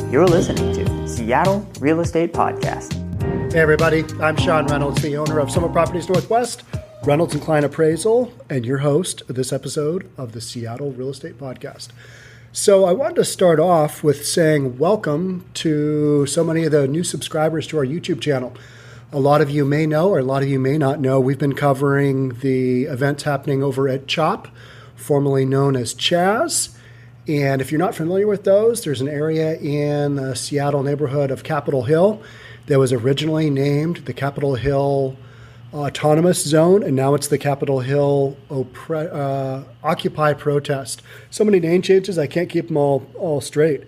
You're listening to Seattle Real Estate Podcast. Hey everybody, I'm Sean Reynolds, the owner of Summit Properties Northwest, Reynolds & Klein Appraisal, and your host of this episode of the Seattle Real Estate Podcast. So I wanted to start off with saying welcome to so many of the new subscribers to our YouTube channel. A lot of you may know, or a lot of you may not know, we've been covering the events happening over at CHOP, formerly known as Chaz. And if you're not familiar with those, there's an area in the Seattle neighborhood of Capitol Hill that was originally named the Capitol Hill Autonomous Zone, and now it's the Capitol Hill Occupy Protest. So many name changes, I can't keep them all straight.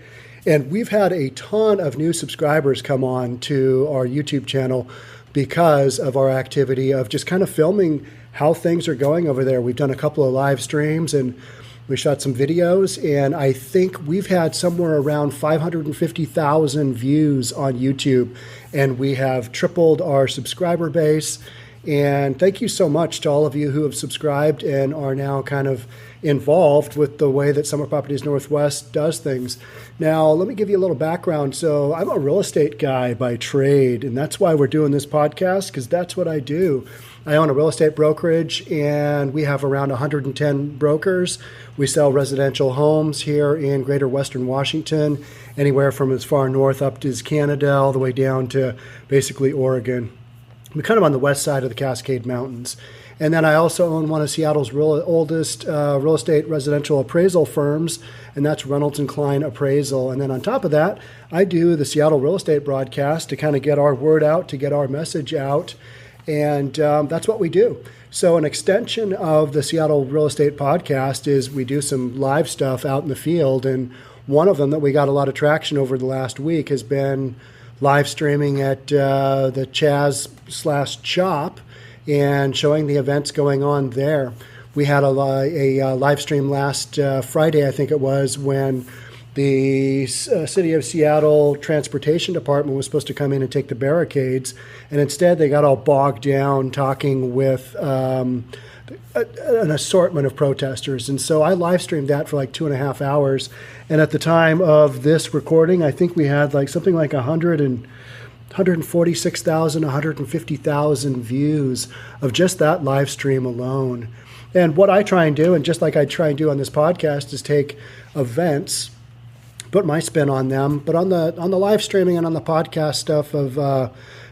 And we've had a ton of new subscribers come on to our YouTube channel because of our activity of just kind of filming how things are going over there. We've done a couple of live streams and we shot some videos, and I think we've had somewhere around 550,000 views on YouTube, and we have tripled our subscriber base. And thank you so much to all of you who have subscribed and are now kind of involved with the way that Summit Properties Northwest does things. Now, let me give you a little background. So I'm a real estate guy by trade, and that's why we're doing this podcast, because that's what I do. I own a real estate brokerage, and we have around 110 brokers. We sell residential homes here in Greater Western Washington, anywhere from as far north up as Canada, all the way down to basically Oregon. We're kind of on the west side of the Cascade Mountains. And then I also own one of Seattle's oldest real estate residential appraisal firms, and that's Reynolds & Klein Appraisal. And then on top of that, I do the Seattle Real Estate Broadcast to kind of get our word out, to get our message out. And that's what we do. So an extension of the Seattle Real Estate Podcast is we do some live stuff out in the field. And one of them that we got a lot of traction over the last week has been live streaming at the Chaz/CHOP and showing the events going on there. We had a live stream last Friday, I think it was, when the City of Seattle Transportation Department was supposed to come in and take the barricades, and instead they got all bogged down talking with an assortment of protesters. And so I live streamed that for like 2.5 hours. And at the time of this recording, I think we had like something like 146,000, 150,000 views of just that live stream alone. And what I try and do, and just like I try and do on this podcast, is take events, put my spin on them, but on the live streaming and on the podcast stuff of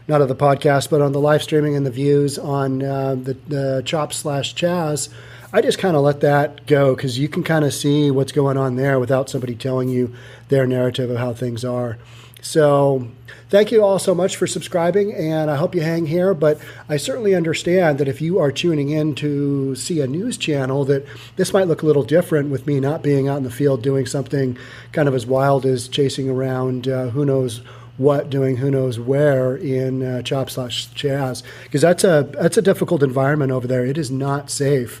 not of the podcast, but on the live streaming and the views on the CHOP/Chaz, I just kind of let that go, because you can kind of see what's going on there without somebody telling you their narrative of how things are. So thank you all so much for subscribing, and I hope you hang here. But I certainly understand that if you are tuning in to see a news channel, that this might look a little different with me not being out in the field doing something kind of as wild as chasing around who knows what, doing who knows where in CHOP/Chaz, because that's a difficult environment over there. It is not safe.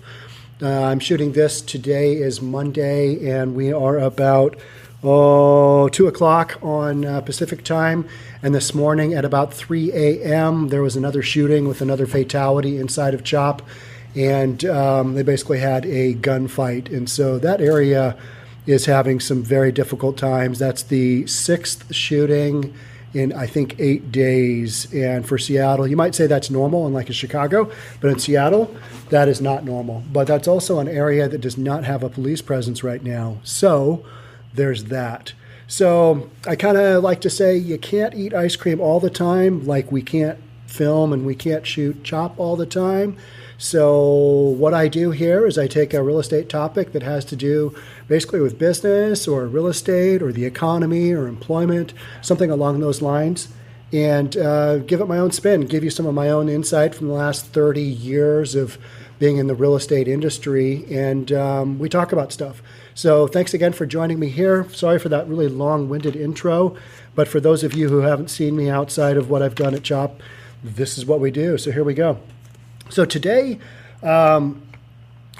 I'm shooting this, today is Monday, and we are about 2 o'clock on Pacific time. And this morning at about 3 a.m., there was another shooting with another fatality inside of CHOP. And they basically had a gunfight. And so that area is having some very difficult times. That's the 6th shooting in, I think, 8 days. And for Seattle, you might say that's normal in like a Chicago, but in Seattle, that is not normal. But that's also an area that does not have a police presence right now. So there's that. So I kind of like to say you can't eat ice cream all the time, like we can't film and we can't shoot CHOP all the time. So what I do here is I take a real estate topic that has to do basically with business or real estate or the economy or employment, something along those lines, and give it my own spin, give you some of my own insight from the last 30 years of being in the real estate industry, and we talk about stuff. So thanks again for joining me here. Sorry for that really long-winded intro, but for those of you who haven't seen me outside of what I've done at CHOP, this is what we do. So here we go. So today, on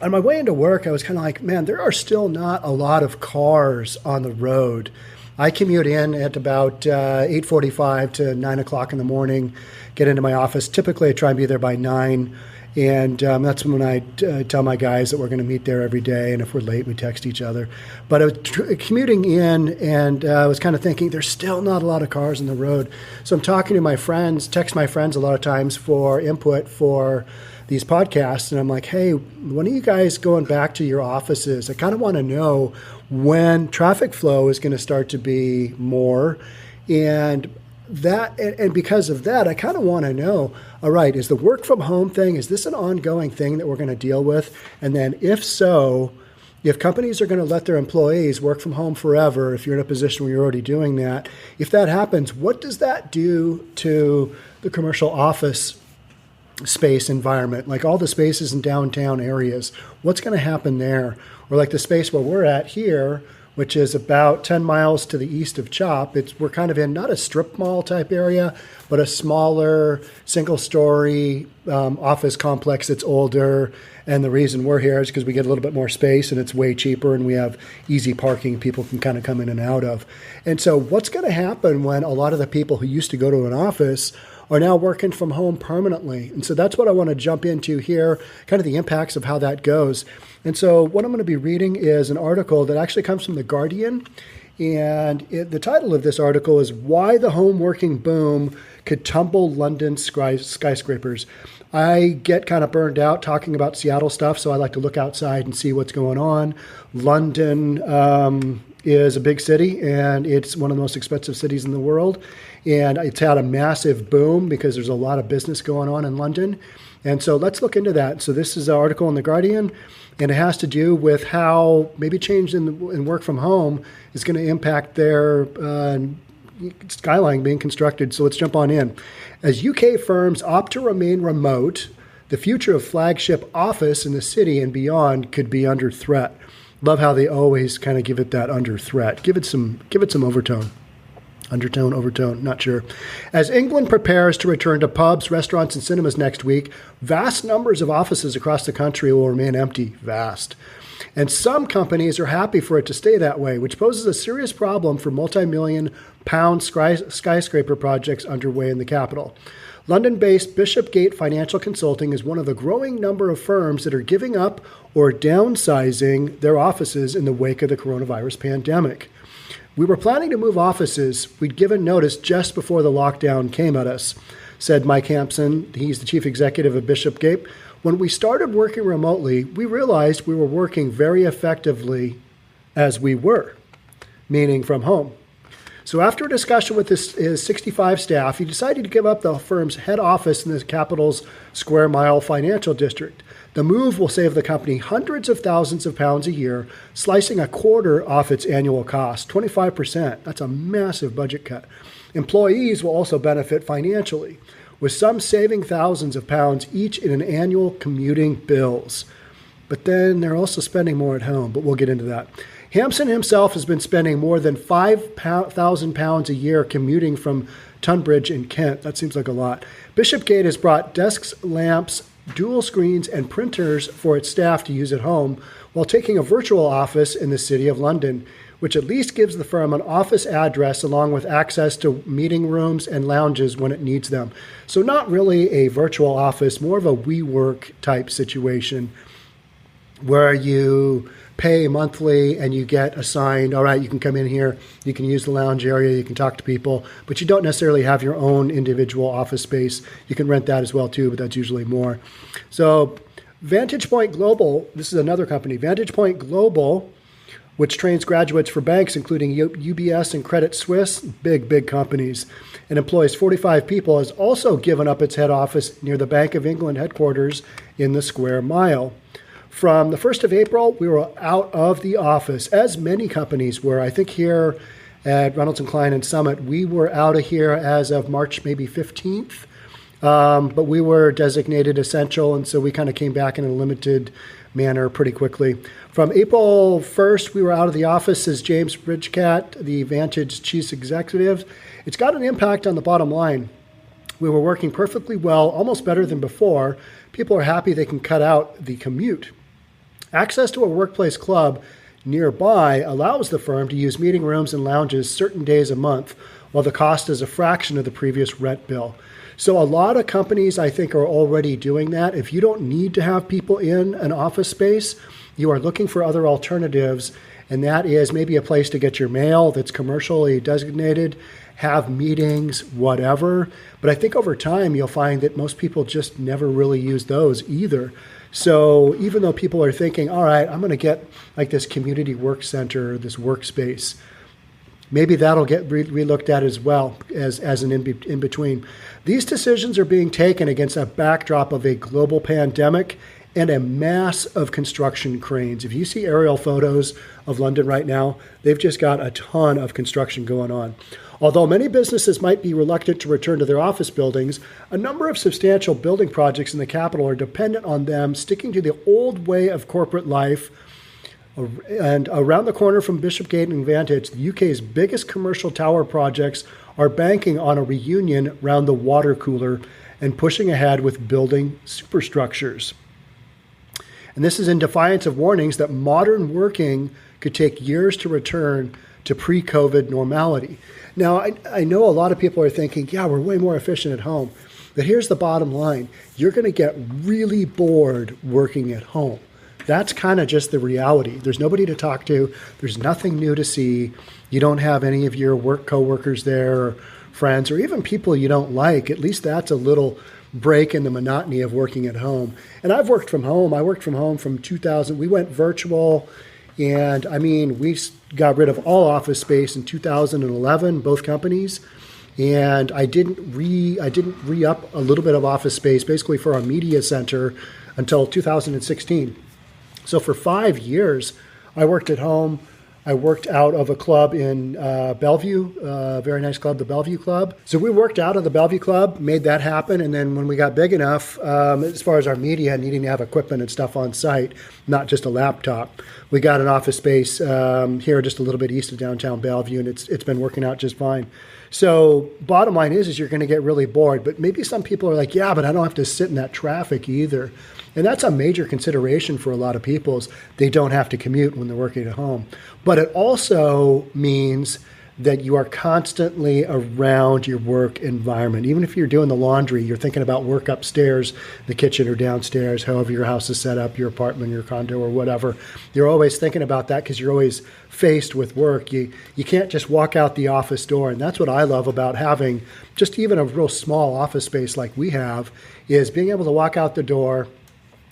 my way into work, I was kind of like, man, there are still not a lot of cars on the road. I commute in at about 8:45 to 9 o'clock in the morning, get into my office. Typically, I try and be there by 9. And that's when I tell my guys that we're going to meet there every day. And if we're late, we text each other. But I was commuting in, and I was kind of thinking there's still not a lot of cars on the road. So I'm talking to my friends, text my friends a lot of times for input for these podcasts. And I'm like, hey, when are you guys going back to your offices? I kind of want to know when traffic flow is going to start to be more. And because of that, I kind of want to know, all right, is the work from home thing, is this an ongoing thing that we're going to deal with? And then if so, if companies are going to let their employees work from home forever, if you're in a position where you're already doing that, if that happens, what does that do to the commercial office space environment? Like all the spaces in downtown areas, what's going to happen there? Or like the space where we're at here, which is about 10 miles to the east of CHOP. We're kind of in not a strip mall type area, but a smaller single-story office complex that's older. And the reason we're here is because we get a little bit more space and it's way cheaper and we have easy parking people can kind of come in and out of. And so what's going to happen when a lot of the people who used to go to an office are now working from home permanently? And so that's what I want to jump into here, kind of the impacts of how that goes. And so what I'm going to be reading is an article that actually comes from The Guardian. And the title of this article is Why the Home Working Boom Could Tumble London Skyscrapers. I get kind of burned out talking about Seattle stuff, so I like to look outside and see what's going on. London is a big city, and it's one of the most expensive cities in the world. And it's had a massive boom because there's a lot of business going on in London. And so let's look into that. So this is an article in The Guardian, and it has to do with how maybe change in work from home is going to impact their skyline being constructed. So let's jump on in. As UK firms opt to remain remote, the future of flagship office in the city and beyond could be under threat. Love how they always kind of give it that under threat. Give it some overtone. Undertone, overtone, not sure. As England prepares to return to pubs, restaurants, and cinemas next week, vast numbers of offices across the country will remain empty. Vast. And some companies are happy for it to stay that way, which poses a serious problem for multi-million-pound skyscraper projects underway in the capital. London-based Bishopgate Financial Consulting is one of the growing number of firms that are giving up or downsizing their offices in the wake of the coronavirus pandemic. We were planning to move offices. We'd given notice just before the lockdown came at us, said Mike Hampson. He's the chief executive of Bishopgate. When we started working remotely, we realized we were working very effectively as we were, meaning from home. So after a discussion with his 65 staff, he decided to give up the firm's head office in the capital's Square Mile financial district. The move will save the company hundreds of thousands of pounds a year, slicing a quarter off its annual cost, 25%. That's a massive budget cut. Employees will also benefit financially, with some saving thousands of pounds each in an annual commuting bills. But then they're also spending more at home, but we'll get into that. Hampson himself has been spending more than £5,000 a year commuting from Tunbridge in Kent. That seems like a lot. Bishopgate has brought desks, lamps, dual screens, and printers for its staff to use at home while taking a virtual office in the City of London, which at least gives the firm an office address along with access to meeting rooms and lounges when it needs them. So not really a virtual office, more of a WeWork type situation where you pay monthly and you get assigned, all right, you can come in here, you can use the lounge area, you can talk to people, but you don't necessarily have your own individual office space. You can rent that as well too, but that's usually more. So Vantage Point Global, this is another company, Vantage Point Global, which trains graduates for banks, including UBS and Credit Suisse, big companies, and employs 45 people, has also given up its head office near the Bank of England headquarters in the Square Mile. From the 1st of April, we were out of the office, as many companies were. I think here at Reynolds & Kline and Summit, we were out of here as of March maybe 15th, but we were designated essential, and so we kind of came back in a limited manner pretty quickly. From April 1st, we were out of the office, says James Bridgecat, the Vantage chief executive. It's got an impact on the bottom line. We were working perfectly well, almost better than before. People are happy they can cut out the commute. Access to a workplace club nearby allows the firm to use meeting rooms and lounges certain days a month, while the cost is a fraction of the previous rent bill. So a lot of companies, I think, are already doing that. If you don't need to have people in an office space, you are looking for other alternatives, and that is maybe a place to get your mail that's commercially designated, have meetings, whatever. But I think over time, you'll find that most people just never really use those either. So even though people are thinking, all right, I'm going to get like this community work center, this workspace, maybe that'll get re-looked at as well as an in-between. These decisions are being taken against a backdrop of a global pandemic and a mass of construction cranes. If you see aerial photos of London right now, they've just got a ton of construction going on. Although many businesses might be reluctant to return to their office buildings, a number of substantial building projects in the capital are dependent on them sticking to the old way of corporate life. And around the corner from Bishopgate and Vantage, the UK's biggest commercial tower projects are banking on a reunion around the water cooler and pushing ahead with building superstructures. And this is in defiance of warnings that modern working could take years to return to pre-COVID normality. Now, I know a lot of people are thinking, yeah, we're way more efficient at home. But here's the bottom line. You're going to get really bored working at home. That's kind of just the reality. There's nobody to talk to. There's nothing new to see. You don't have any of your work coworkers there, or friends, or even people you don't like. At least that's a little break in the monotony of working at home. And I've worked from home. I worked from home from 2000. We went virtual, and I mean, we got rid of all office space in 2011, both companies. And I didn't re-up a little bit of office space, basically for our media center, until 2016. So for 5 years, I worked at home. I worked out of a club in Bellevue, a very nice club, the Bellevue Club. So we worked out of the Bellevue Club, made that happen. And then when we got big enough, as far as our media, needing to have equipment and stuff on site, not just a laptop, we got an office space here just a little bit east of downtown Bellevue, and it's been working out just fine. So bottom line is you're going to get really bored. But maybe some people are like, yeah, but I don't have to sit in that traffic either. And that's a major consideration for a lot of people is they don't have to commute when they're working at home. But it also means that you are constantly around your work environment. Even if you're doing the laundry, you're thinking about work upstairs, the kitchen, or downstairs, however your house is set up, your apartment, your condo, or whatever. You're always thinking about that because you're always faced with work. You can't just walk out the office door. And that's what I love about having just even a real small office space like we have, is being able to walk out the door,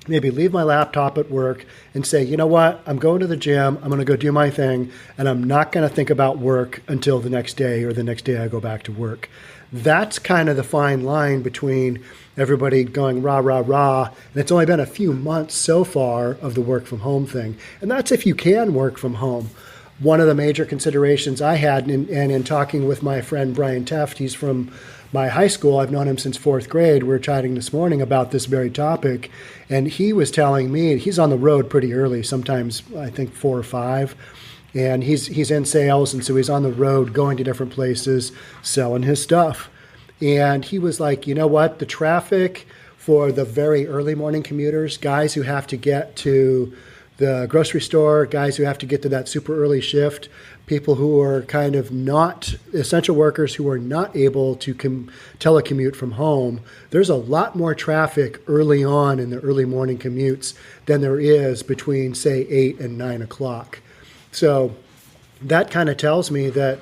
maybe leave my laptop at work and say, you know what, I'm going to the gym, I'm going to go do my thing, and I'm not going to think about work until the next day, or the next day I go back to work. That's kind of the fine line between everybody going rah, rah, rah, and it's only been a few months so far of the work from home thing. And that's if you can work from home. One of the major considerations I had, and in talking with my friend Brian Teft, he's from my high school, I've known him since fourth grade. We were chatting this morning about this very topic, and he was telling me he's on the road pretty early, sometimes I think 4 or 5, and he's in sales, and so he's on the road going to different places, selling his stuff. And he was like, you know what, the traffic for the very early morning commuters, guys who have to get to the grocery store, guys who have to get to that super early shift, people who are kind of not essential workers who are not able to telecommute from home, there's a lot more traffic early on in the early morning commutes than there is between, say, 8 and 9 o'clock. So that kind of tells me that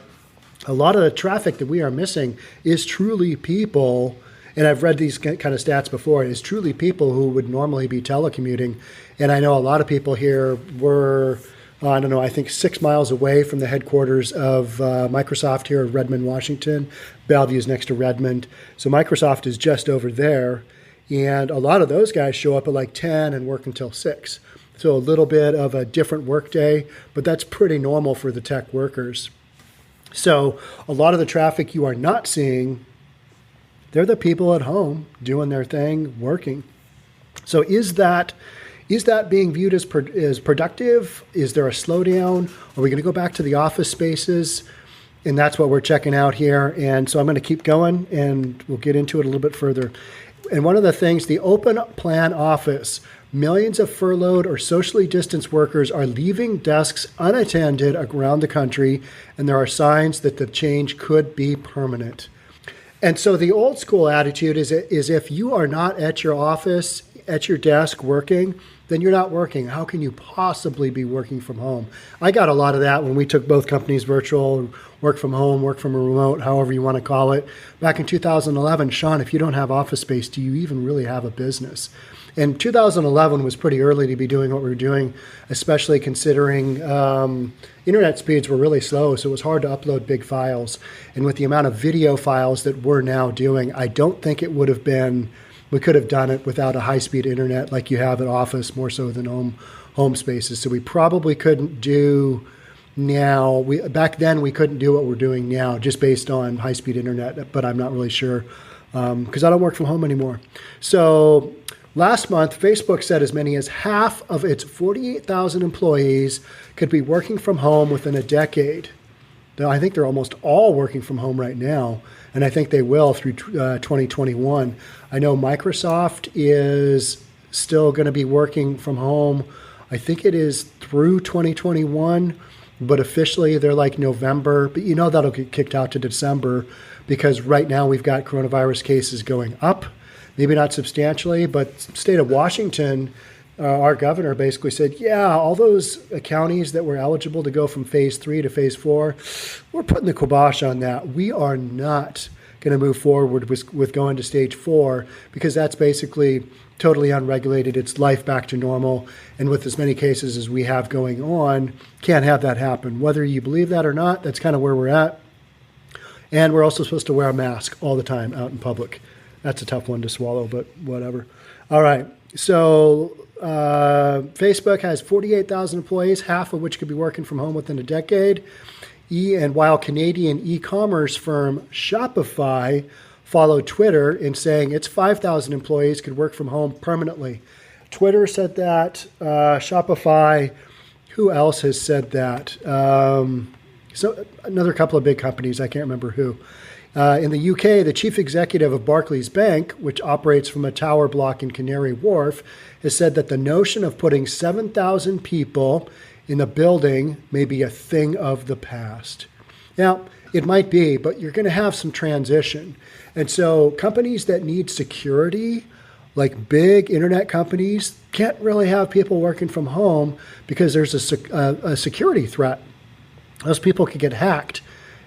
a lot of the traffic that we are missing is truly people, and I've read these kind of stats before, is truly people who would normally be telecommuting. And I know a lot of people here were, I think 6 miles away from the headquarters of Microsoft here in Redmond, Washington. Bellevue is next to Redmond. So Microsoft is just over there. And a lot of those guys show up at like 10 and work until 6. So a little bit of a different work day, but that's pretty normal for the tech workers. So a lot of the traffic you are not seeing, they're the people at home doing their thing, working. So is that being viewed as productive? Is there a slowdown? Are we going to go back to the office spaces? And that's what we're checking out here. And so I'm going to keep going, and we'll get into it a little bit further. And one of the things, the open plan office, millions of furloughed or socially distanced workers are leaving desks unattended around the country, and there are signs that the change could be permanent. And so the old school attitude is if you are not at your office, at your desk working, then you're not working. How can you possibly be working from home? I got a lot of that when we took both companies virtual, work from home, work from a remote, however you want to call it. Back in 2011, Sean, if you don't have office space, do you even really have a business? And 2011 was pretty early to be doing what we were doing, especially considering internet speeds were really slow, so it was hard to upload big files. And with the amount of video files that we're now doing, I don't think it would have been, we could have done it without a high-speed internet like you have at office, more so than home spaces. So we probably couldn't do now. Back then, we couldn't do what we're doing now just based on high-speed internet, but I'm not really sure because I don't work from home anymore. So last month, Facebook said as many as half of its 48,000 employees could be working from home within a decade. Now, I think they're almost all working from home right now, and I think they will through 2021. I know Microsoft is still going to be working from home. I think it is through 2021, but officially they're like November. But you know that'll get kicked out to December because right now we've got coronavirus cases going up. Maybe not substantially, but state of Washington, our governor basically said, yeah, all those counties that were eligible to go from phase 3 to phase 4, we're putting the kibosh on that. We are not going to move forward with going to stage 4 because that's basically totally unregulated. It's life back to normal. And with as many cases as we have going on, can't have that happen. Whether you believe that or not, that's kind of where we're at. And we're also supposed to wear a mask all the time out in public. That's a tough one to swallow, but whatever. All right. So Facebook has 48,000 employees, half of which could be working from home within a decade. And while Canadian e-commerce firm Shopify followed Twitter in saying its 5,000 employees could work from home permanently. Twitter said that. Shopify, who else has said that? So another couple of big companies, I can't remember who. In the UK, the chief executive of Barclays Bank, which operates from a tower block in Canary Wharf, has said that the notion of putting 7,000 people in a building may be a thing of the past. Now, it might be, but you're going to have some transition. And so companies that need security, like big internet companies, can't really have people working from home because there's a security threat. Those people could get hacked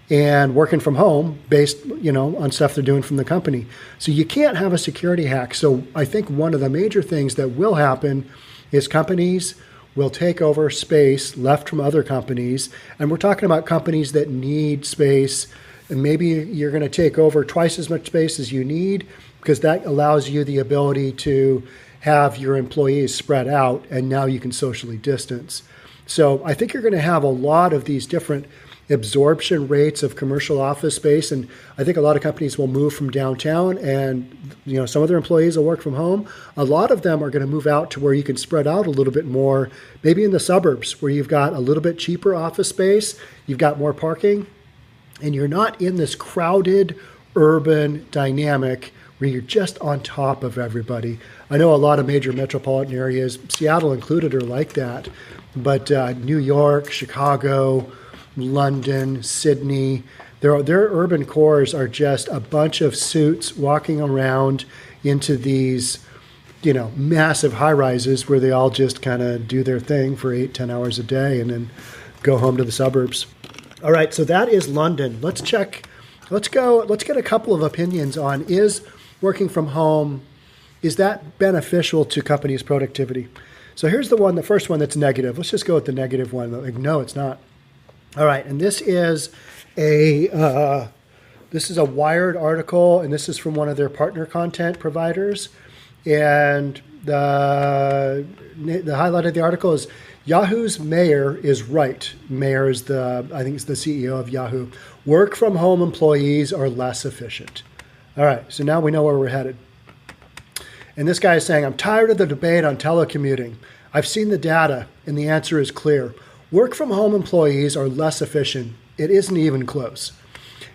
and working from home based, on stuff they're doing from the company. So you can't have a security hack. So I think one of the major things that will happen is companies will take over space left from other companies. And we're talking about companies that need space. And maybe you're going to take over twice as much space as you need because that allows you the ability to have your employees spread out. And now you can socially distance. So I think you're going to have a lot of these different absorption rates of commercial office space. And I think a lot of companies will move from downtown and, some of their employees will work from home. A lot of them are going to move out to where you can spread out a little bit more, maybe in the suburbs where you've got a little bit cheaper office space, you've got more parking, and you're not in this crowded urban dynamic where you're just on top of everybody. I know a lot of major metropolitan areas, Seattle included, are like that, but New York, Chicago, London, Sydney, their urban cores are just a bunch of suits walking around into these, massive high rises where they all just kind of do their thing for 8-10 hours a day and then go home to the suburbs. All right, so that is London. Let's get a couple of opinions on is working from home, is that beneficial to companies' productivity? So here's the first one that's negative. Let's just go with the negative one. Like, no, it's not. All right, and this is a Wired article, and this is from one of their partner content providers. And the highlight of the article is Yahoo's mayor is right. Mayor is I think it's the CEO of Yahoo. Work from home employees are less efficient. All right, so now we know where we're headed. And this guy is saying, I'm tired of the debate on telecommuting. I've seen the data, and the answer is clear. Work from home employees are less efficient. It isn't even close.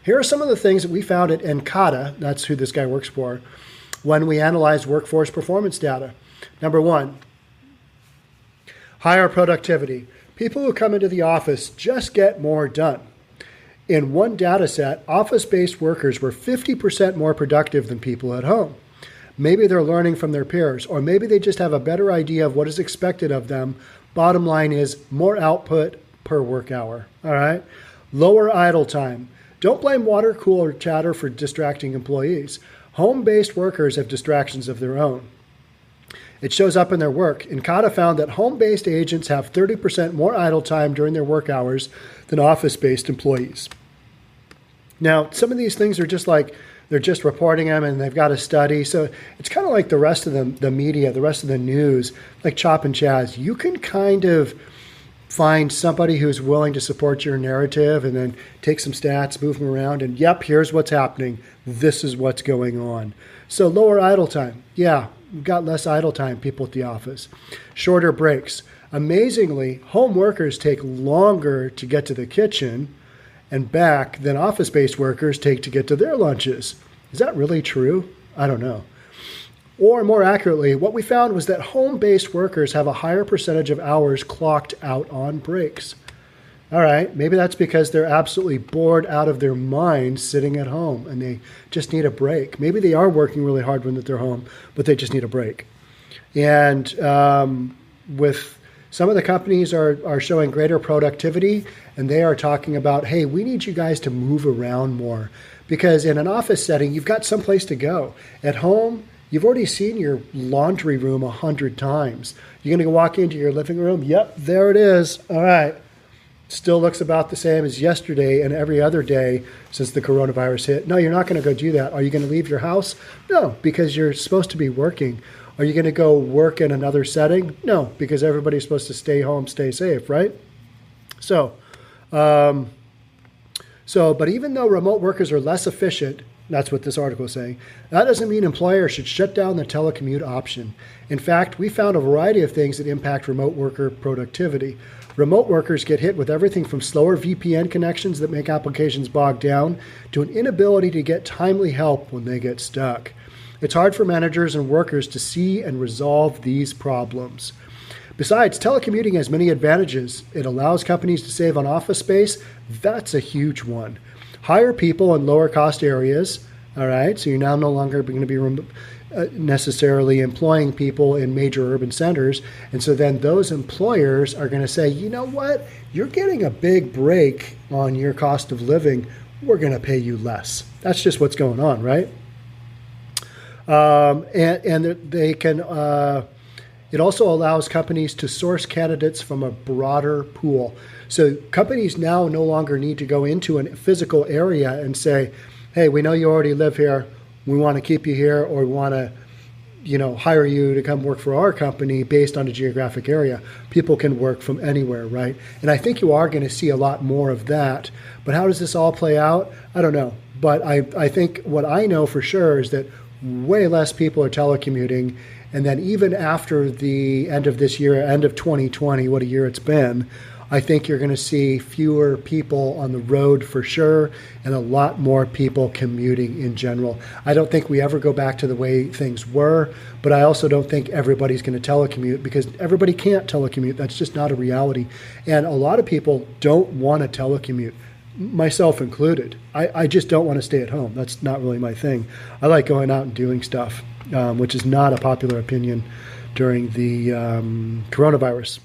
Here are some of the things that we found at Encata, that's who this guy works for, when we analyzed workforce performance data. Number one, higher productivity. People who come into the office just get more done. In one data set, office-based workers were 50% more productive than people at home. Maybe they're learning from their peers, or maybe they just have a better idea of what is expected of them. Bottom line is more output per work hour, all right? Lower idle time. Don't blame water cooler chatter for distracting employees. Home-based workers have distractions of their own. It shows up in their work. Incada found that home-based agents have 30% more idle time during their work hours than office-based employees. Now, some of these things are just like, they're just reporting them and they've got a study. So it's kind of like the rest of the media, the rest of the news, like Chop and Chaz. You can kind of find somebody who's willing to support your narrative and then take some stats, move them around, and yep, here's what's happening. This is what's going on. So lower idle time. Yeah, we've got less idle time, people at the office. Shorter breaks. Amazingly, home workers take longer to get to the kitchen and back than office-based workers take to get to their lunches. Is that really true? I don't know. Or more accurately, what we found was that home-based workers have a higher percentage of hours clocked out on breaks. All right, maybe that's because they're absolutely bored out of their minds sitting at home and they just need a break. Maybe they are working really hard when they're home, but they just need a break. And with some of the companies are showing greater productivity, and they are talking about, hey, we need you guys to move around more. Because in an office setting, you've got someplace to go. At home, you've already seen your laundry room 100 times. You're going to walk into your living room? Yep, there it is. All right. Still looks about the same as yesterday and every other day since the coronavirus hit. No, you're not going to go do that. Are you going to leave your house? No, because you're supposed to be working. Are you going to go work in another setting? No, because everybody's supposed to stay home, stay safe, right? But even though remote workers are less efficient, that's what this article is saying, that doesn't mean employers should shut down the telecommute option. In fact, we found a variety of things that impact remote worker productivity. Remote workers get hit with everything from slower VPN connections that make applications bog down to an inability to get timely help when they get stuck. It's hard for managers and workers to see and resolve these problems. Besides, telecommuting has many advantages. It allows companies to save on office space. That's a huge one. Hire people in lower cost areas. All right, so you're now no longer going to be necessarily employing people in major urban centers. And so then those employers are going to say, you know what, you're getting a big break on your cost of living. We're going to pay you less. That's just what's going on, right? And they can, it also allows companies to source candidates from a broader pool. So companies now no longer need to go into a physical area and say, hey, we know you already live here. We want to keep you here, or we want to, hire you to come work for our company based on a geographic area. People can work from anywhere, right? And I think you are going to see a lot more of that. But how does this all play out? I don't know. But I think what I know for sure is that way less people are telecommuting. And then even after the end of this year, end of 2020, what a year it's been, I think you're going to see fewer people on the road for sure, and a lot more people commuting in general. I don't think we ever go back to the way things were, but I also don't think everybody's going to telecommute, because everybody can't telecommute. That's just not a reality. And a lot of people don't want to telecommute, myself included. I just don't want to stay at home. That's not really my thing. I like going out and doing stuff, which is not a popular opinion during the coronavirus.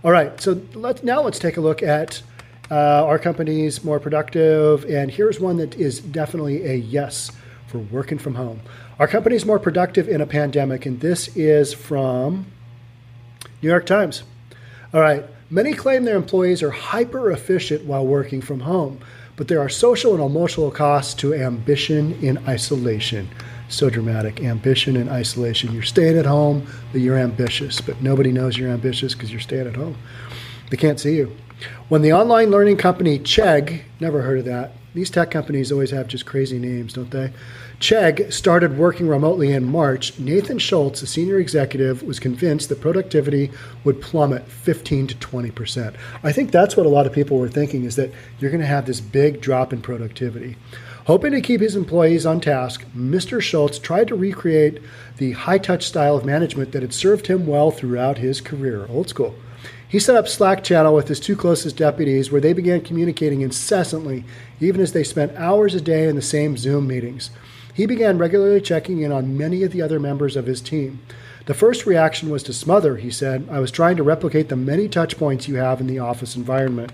All right, so let's take a look at our company's more productive, and here's one that is definitely a yes for working from home. Our company's more productive in a pandemic, and this is from New York Times. All right, many claim their employees are hyper efficient while working from home, but there are social and emotional costs to ambition in isolation. So dramatic. Ambition and isolation. You're staying at home, but you're ambitious. But nobody knows you're ambitious because you're staying at home. They can't see you. When the online learning company Chegg, never heard of that. These tech companies always have just crazy names, don't they? Chegg started working remotely in March. Nathan Schultz, a senior executive, was convinced that productivity would plummet 15 to 20%. I think that's what a lot of people were thinking, is that you're going to have this big drop in productivity. Hoping to keep his employees on task, Mr. Schultz tried to recreate the high-touch style of management that had served him well throughout his career. Old school. He set up Slack channel with his two closest deputies where they began communicating incessantly, even as they spent hours a day in the same Zoom meetings. He began regularly checking in on many of the other members of his team. The first reaction was to smother, he said. I was trying to replicate the many touch points you have in the office environment.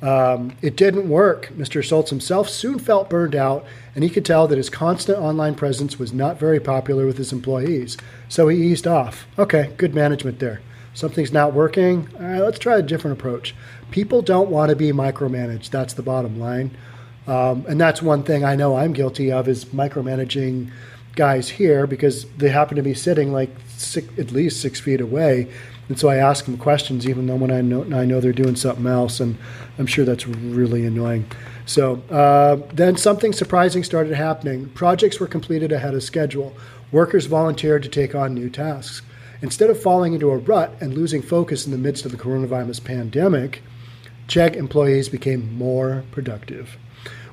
It didn't work. Mr. Schultz himself soon felt burned out, and he could tell that his constant online presence was not very popular with his employees. So he eased off. Okay, good management there. Something's not working. All right, let's try a different approach. People don't want to be micromanaged. That's the bottom line. And that's one thing I know I'm guilty of is micromanaging guys here because they happen to be sitting like at least 6 feet away. And so I ask them questions even though when I know they're doing something else, and I'm sure that's really annoying. So then something surprising started happening. Projects were completed ahead of schedule. Workers volunteered to take on new tasks. Instead of falling into a rut and losing focus in the midst of the coronavirus pandemic, Chegg employees became more productive.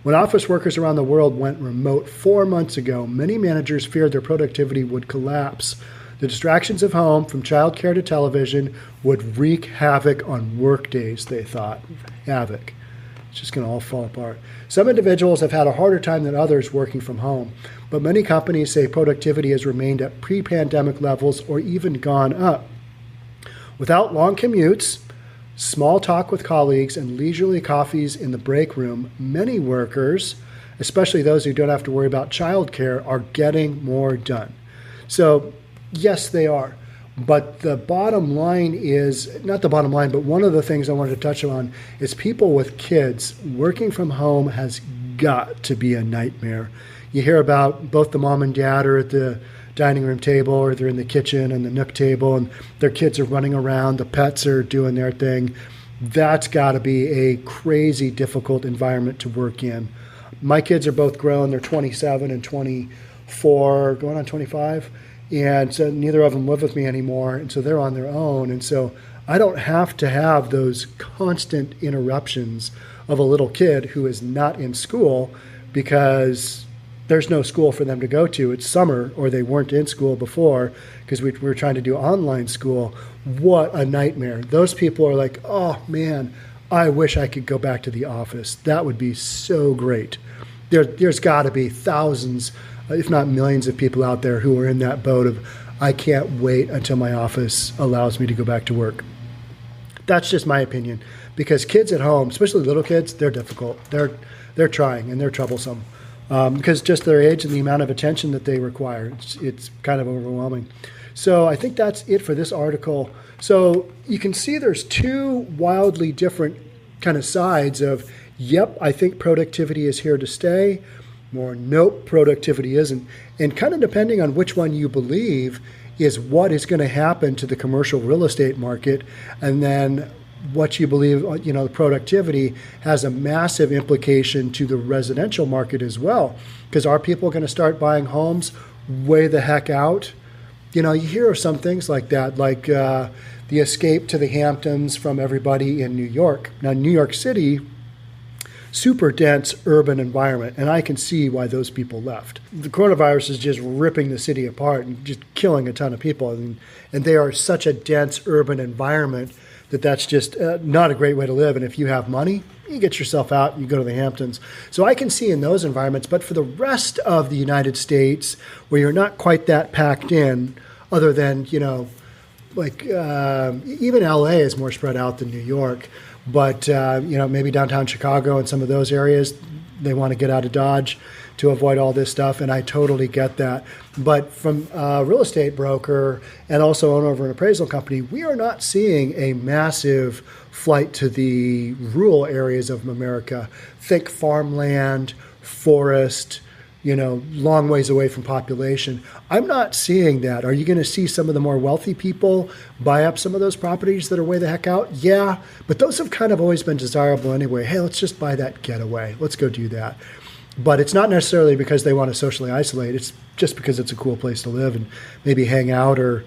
When office workers around the world went remote 4 months ago, many managers feared their productivity would collapse. The distractions of home, from childcare to television, would wreak havoc on work days, they thought. Havoc. It's just going to all fall apart. Some individuals have had a harder time than others working from home, but many companies say productivity has remained at pre-pandemic levels or even gone up. Without long commutes, small talk with colleagues, and leisurely coffees in the break room, many workers, especially those who don't have to worry about childcare, are getting more done. So, yes, they are. But the bottom line is, not the bottom line, but one of the things I wanted to touch on is people with kids. Working from home has got to be a nightmare. You hear about both the mom and dad are at the dining room table or they're in the kitchen and the nook table and their kids are running around, the pets are doing their thing. That's got to be a crazy difficult environment to work in. My kids are both grown. They're 27 and 24, going on 25. And so neither of them live with me anymore, and so they're on their own. And so I don't have to have those constant interruptions of a little kid who is not in school because there's no school for them to go to. It's summer, or they weren't in school before because we were trying to do online school. What a nightmare. Those people are like, oh, man, I wish I could go back to the office. That would be so great. There's got to be thousands, if not millions of people out there who are in that boat of, I can't wait until my office allows me to go back to work. That's just my opinion, because kids at home, especially little kids, they're difficult. They're trying and they're troublesome because just their age and the amount of attention that they require, it's kind of overwhelming. So I think that's it for this article. So you can see there's two wildly different kind of sides of, yep, I think productivity is here to stay, more nope, productivity isn't. And kind of depending on which one you believe is what is going to happen to the commercial real estate market, and then what you believe, the productivity has a massive implication to the residential market as well. Because are people going to start buying homes way the heck out? You hear of some things like that, like the escape to the Hamptons from everybody in New York. Now, New York City, super dense urban environment, and I can see why those people left. The coronavirus is just ripping the city apart and just killing a ton of people, and they are such a dense urban environment that's just not a great way to live. And if you have money, you get yourself out and you go to the Hamptons. So I can see in those environments, but for the rest of the United States, where you're not quite that packed in, other than, even LA is more spread out than New York. But, maybe downtown Chicago and some of those areas, they want to get out of Dodge to avoid all this stuff, and I totally get that. But from a real estate broker and also owner of an appraisal company, we are not seeing a massive flight to the rural areas of America. Think farmland, forest, long ways away from population. I'm not seeing that. Are you going to see some of the more wealthy people buy up some of those properties that are way the heck out? Yeah, but those have kind of always been desirable anyway. Hey, let's just buy that getaway. Let's go do that. But it's not necessarily because they want to socially isolate. It's just because it's a cool place to live and maybe hang out or,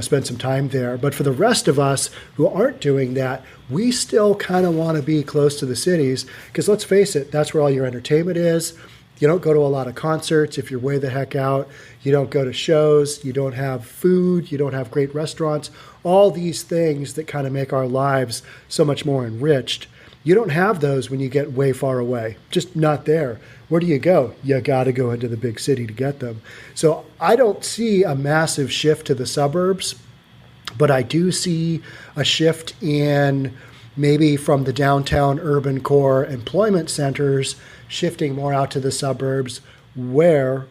spend some time there. But for the rest of us who aren't doing that, we still kind of want to be close to the cities because let's face it, that's where all your entertainment is. You don't go to a lot of concerts if you're way the heck out. You don't go to shows. You don't have food. You don't have great restaurants. All these things that kind of make our lives so much more enriched. You don't have those when you get way far away. Just not there. Where do you go? You got to go into the big city to get them. So I don't see a massive shift to the suburbs, but I do see a shift in maybe from the downtown urban core employment centers shifting more out to the suburbs where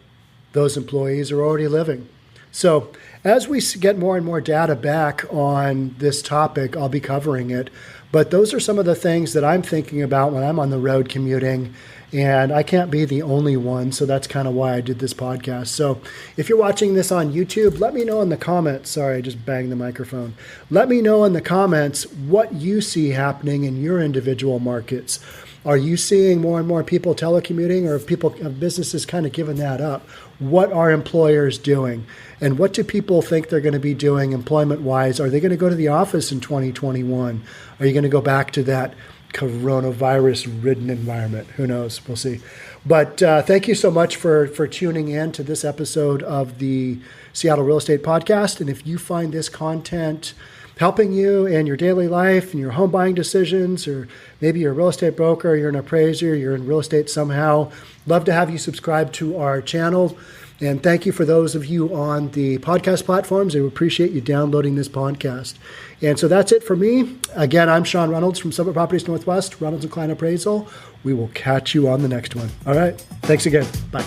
those employees are already living. So as we get more and more data back on this topic, I'll be covering it. But those are some of the things that I'm thinking about when I'm on the road commuting. And I can't be the only one, so that's kind of why I did this podcast. So if you're watching this on YouTube, let me know in the comments. Sorry, I just banged the microphone. Let me know in the comments what you see happening in your individual markets. Are you seeing more and more people telecommuting, or have businesses kind of given that up? What are employers doing? And what do people think they're going to be doing employment-wise? Are they going to go to the office in 2021? Are you going to go back to that coronavirus-ridden environment? Who knows? We'll see. But thank you so much for tuning in to this episode of the Seattle Real Estate Podcast. And if you find this content helping you in your daily life and your home buying decisions, or maybe you're a real estate broker, you're an appraiser, you're in real estate somehow, love to have you subscribe to our channel. And thank you for those of you on the podcast platforms. I appreciate you downloading this podcast. And so that's it for me. Again, I'm Sean Reynolds from Summit Properties Northwest, Reynolds & Kline Appraisal. We will catch you on the next one. All right. Thanks again. Bye.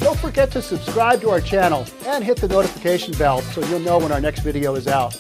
Don't forget to subscribe to our channel and hit the notification bell so you'll know when our next video is out.